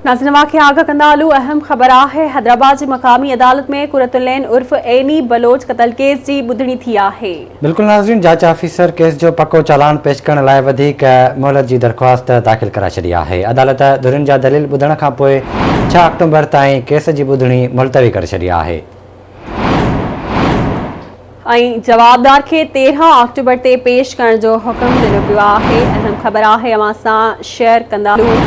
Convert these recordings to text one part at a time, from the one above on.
नाज़रीन खे आगाह कंदा हलूं। अहम ख़बर आहे हैदराबाद की मक़ामी अदालत में कुरतुलैन उर्फ एनी बलोच क़त्ल केस की ॿुधणी थी आहे। बिल्कुल नाज़रीन, जांच ऑफिसर केस जो पक्को चालान पेश करण लाइ वधीक मोहलत की दरख्वास्त दाख़िल करा छॾी आहे। अदालत धुरियुनि जा दलील ॿुधण खां पोइ 6 अक्टूबर ताईं केस की ॿुधणी मुलतवी करे छॾी आहे। जवाबदार के 13 अक्टूबर ते पेश करण जो हुक्म दिनो पियो आहे। अहम ख़बर आहे अवां सां शेयर कंदा हलूं।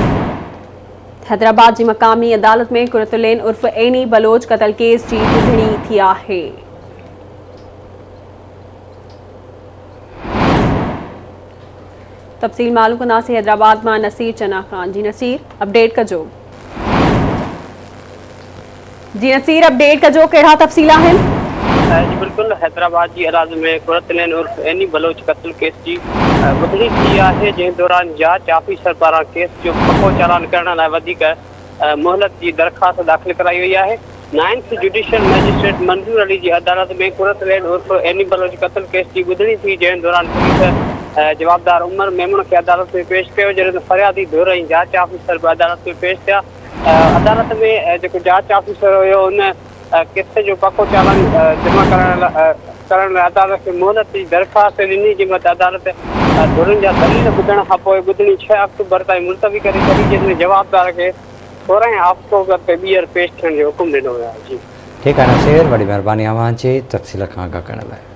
हैदराबाद की मक़ामी अदालत में कुरतुलैन उर्फ एनी बलोच क़त्ल केस की ॿुधणी थी आहे। तफ़सील मालूम कंदासीं हैदराबाद में नसीर चना खान। जी नसीर, अपडेट कजो। जी नसीर, अपडेट कजो, कहिड़ा तफ़सील आहिनि? जी बिल्कुल, हैदराबाद की अदालत में कुरतुलैन उर्फ एनी बलोच क़त्ल केस की ॿुधणी थी आहे, जंहिं दौरान जांच ऑफिसर पारां केस जो पक्को चालान करण लाइ वधीक मोहलत की दरख्वास्त दाख़िल कराई वई आहे। 9th जुडिशियल मैजिस्ट्रेट मंजूर अली की अदालत में कुरतुलैन उर्फ एनी बलोच क़त्ल केस की ॿुधणी थी, जंहिं दौरान पुलिस जवाबदार उमर मेमून के अदालत में पेश कयो, जॾहिं फरियादी धुर ऐं जांच ऑफिसर भी अदालत में पेश थिया। अदालत में जो जांच ऑफिसर हुयो उन केस जो पक्को चालान जमा करण लाइ अदालत खे मोहलत की दरख्वास्त ॾिनी, जंहिं महिल अदालत धुरियुनि जा दलील ॿुधण खां पोइ ॿुधणी 6 अक्टूबर ताईं मुलतवी करे छॾी, जंहिंमें जवाबदार खे 16 अक्टूबर ते ॿीहर पेश थियण जो हुकुम ॾिनो वियो आहे। जी ठीक है नसीर, वॾी महिरबानी अवां जी तफ़सील खां आगाह करण लाइ।